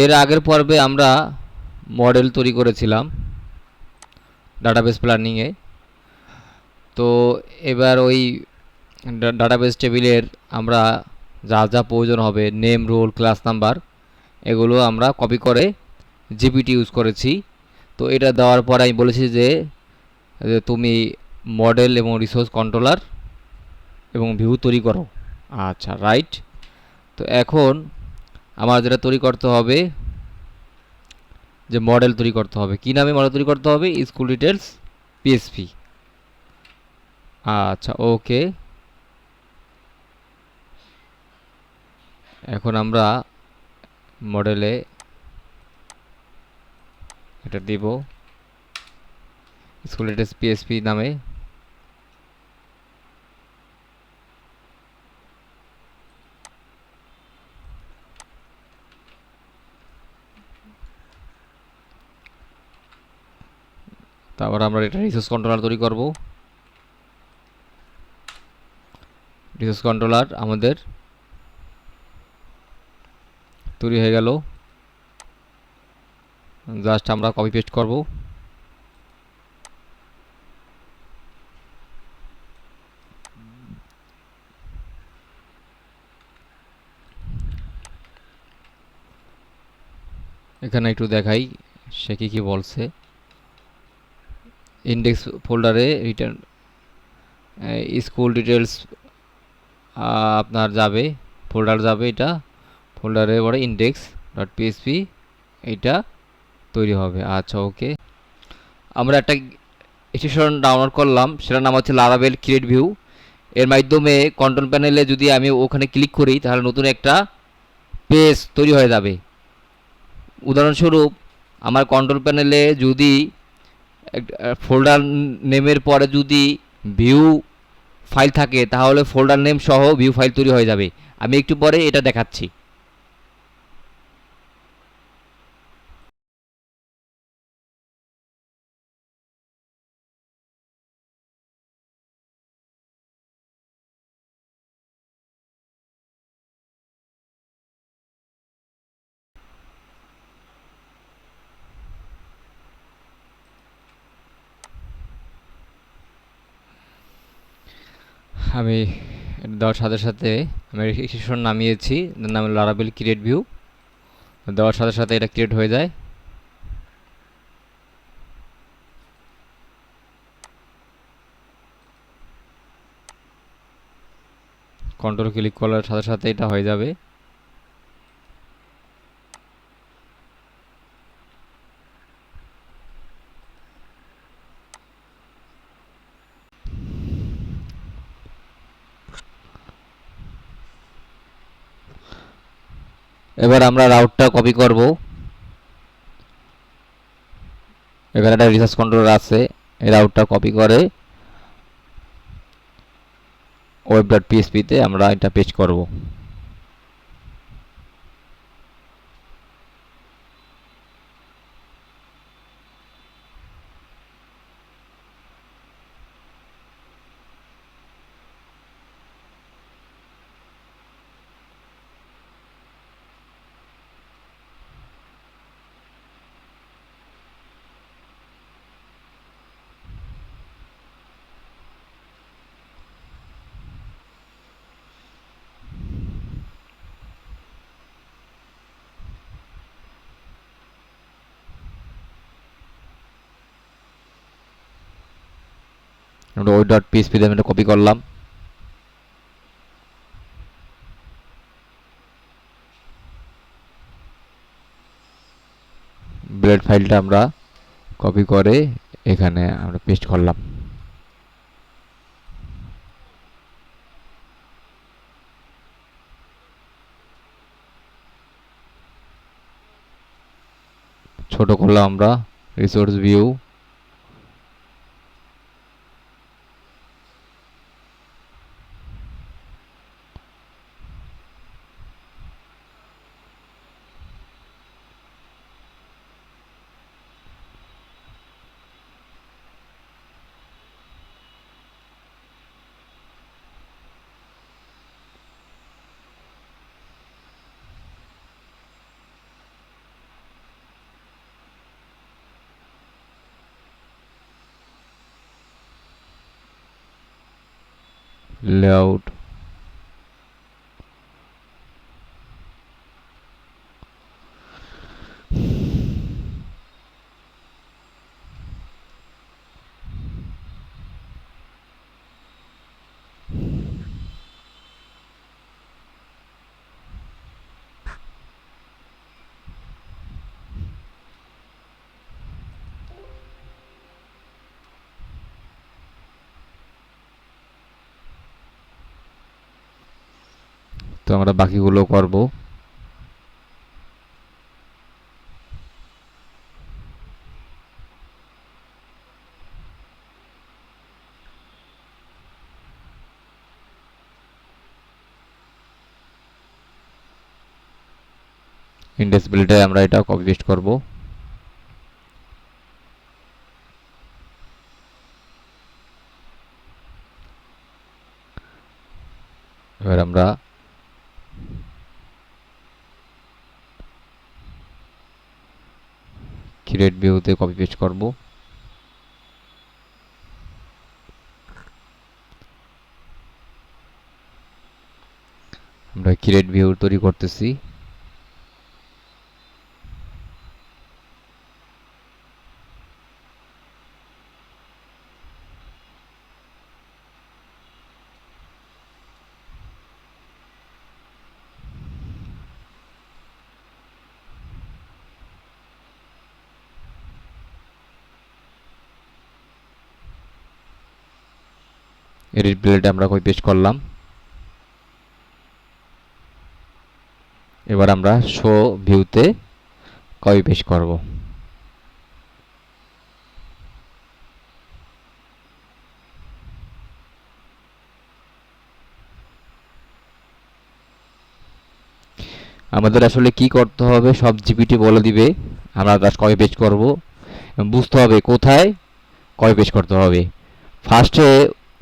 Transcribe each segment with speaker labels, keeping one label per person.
Speaker 1: এর আগের পর্বে আমরা মডেল তৈরি করেছিলাম ডাটাবেস প্ল্যানিংয়ে। তো এবার ওই ডাটাবেস টেবিলের আমরা যা যা প্রয়োজন হবে, নেম, রোল, ক্লাস নাম্বার, এগুলো আমরা কপি করে জিপিটি ইউজ করেছি। তো এটা দেওয়ার পর আমি বলেছি যে তুমি মডেল এবং রিসোর্স কন্ট্রোলার এবং ভিউ তৈরি করো। আচ্ছা, রাইট। তো এখন আমার যেটা তৈরি করতে হবে, যে মডেল তৈরি করতে হবে, কী নামে মডেল তৈরি করতে হবে? School details PSP. আচ্ছা, ওকে। এখন আমরা মডেলে এটা দিব স্কুল ডিটেলস পিএসপি নামে। তারপর আমরা এটা রিসোর্স কন্ট্রোলার তৈরি করব। রিসোর্স কন্ট্রোলার আমাদের তৈরি হয়ে গেল। জাস্ট আমরা কপি পেস্ট করব। এখানে একটু দেখাই সে কি বলছে। ইন্ডেক্স ফোল্ডারে রিটার্ন স্কুল ডিটেলস আপনার যাবে, ফোল্ডার যাবে, এটা ফোল্ডারে পরে ইন্ডেক্স ডট পিএসপি এইটা তৈরি হবে। আচ্ছা, ওকে। আমরা একটা এক্সটেনশন ডাউনলোড করলাম, সেটার নাম হচ্ছে লারাভেল ক্রিয়েট ভিউ। এর মাধ্যমে কন্ট্রোল প্যানেলে যদি আমি ওখানে ক্লিক করি তাহলে নতুন একটা পেজ তৈরি হয়ে যাবে। উদাহরণস্বরূপ আমার কন্ট্রোল প্যানেলে যদি ফোল্ডার নেমের পরে যদি ভিউ ফাইল থাকে তাহলে ফোল্ডার নেম সহ ভিউ ফাইল তৈরি হয়ে যাবে। আমি একটু পরে এটা দেখাচ্ছি। আমি দেওয়ার সাথে সাথে আমি এক্সটেনশন নামিয়েছি, নাম লারাভেল ক্রিয়েট ভিউ। দেওয়ার সাথে সাথে এটা ক্রিয়েট হয়ে যায়। কন্ট্রোল ক্লিক করার সাথে সাথে এটা হয়ে যাবে। এবার আমরা রাউটটা কপি করব। এখানে একটা রিসার্চ কন্ট্রোলার আছে, এই রাউটটা কপি করে ওয়েব ডট পিএসপিতে আমরা এটা পেস্ট করব। আমরা ওয়েব ডট পিএসপিতে আমি এটা কপি করলাম। ব্লেড ফাইলটা আমরা কপি করে এখানে আমরা পেস্ট করলাম। ছোট করলাম আমরা রিসোর্স ভিউ। লেআউট, তো আমরা বাকিগুলো করব। ইন্ডেক্স বিল্ডে আমরা এটা কপি পেস্ট করব। এবার আমরা ক্রিয়েট ভিউতে কপি পেস্ট করব। আমরা ক্রিয়েট ভিউ তৈরি করতেছি। এডিট বিল্ডে আমরা কপি পেস্ট করলাম। এবার আমরা শো ভিউতে কপি পেস্ট করব। আমাদের আসলে কি করতে হবে সব জিপিটি বলে দিবে, আমরা জাস্ট কপি পেস্ট করব। বুঝতে হবে কোথায় কপি পেস্ট করতে হবে। ফার্স্টে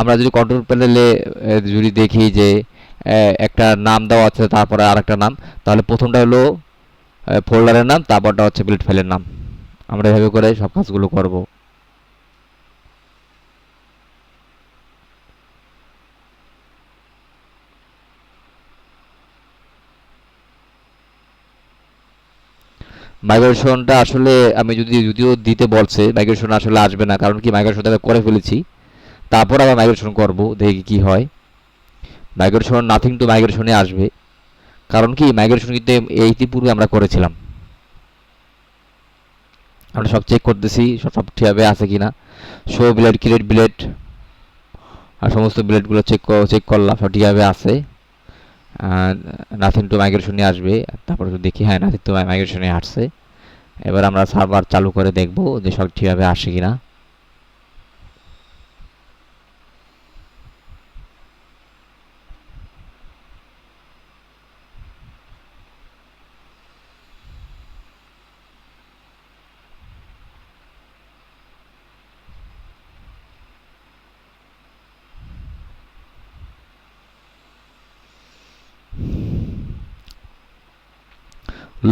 Speaker 1: আমরা যদি কন্ট্রোল প্যানেলে যদি দেখি যে একটা নাম দেওয়া আছে তারপরে আরেকটা নাম, তাহলে প্রথমটা হলো ফোল্ডারের নাম, তারপরটা হচ্ছে বিল্ড ফাইলের নাম। আমরা এভাবে করে সব কাজগুলো করব। মাইগ্রেশনটা আসলে আমি যদিও দিতে বলছে, মাইগ্রেশন আসলে আসবে না, কারণ কি মাইগ্রেশন আমি করে ফেলেছি। তারপর আবার মাইগ্রেশন করব, দেখি কি হয়। মাইগ্রেশন নাথিং টু মাইগ্রেশনে আসবে, কারণ কি মাইগ্রেশন কিন্তু ইতিপূর্বে আমরা করেছিলাম। আমরা সব চেক করতেছি সব ঠিকভাবে আছে কিনা। শো বিলেট, ক্রিয়েট বিলেট আর সমস্ত বিলেটগুলো চেক করলাম সব ঠিকভাবে আছে। নাথিং টু মাইগ্রেশনে আসবে, তারপর দেখি হ্যাঁ নাথিং টু মাইগ্রেশনে আসছে। এবার আমরা সার্ভার চালু করে দেখব যে সব ঠিকভাবে আসে কিনা।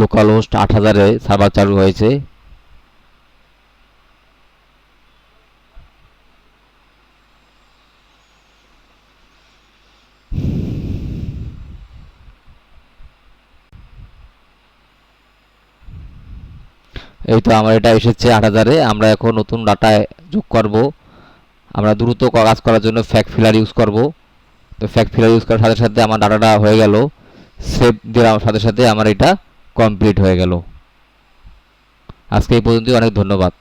Speaker 1: লোকাল হোস্ট 8000-এ সার্ভার চালু হয়েছে। এই তো আমার এটা এসেছে 8000-এ। আমরা এখন নতুন ডাটায় যোগ করব। আমরা দ্রুত কাজ করার জন্য ফ্যাক্ট ফিলার ইউজ করব। তো ফ্যাক্ট ফিলার ইউজ করার সাথে সাথে আমার ডাটাটা হয়ে গেল। সেভ দেওয়ার সাথে সাথে আমার এটা কমপ্লিট হয়ে গেল। আজকে এই পর্যন্তই, অনেক ধন্যবাদ।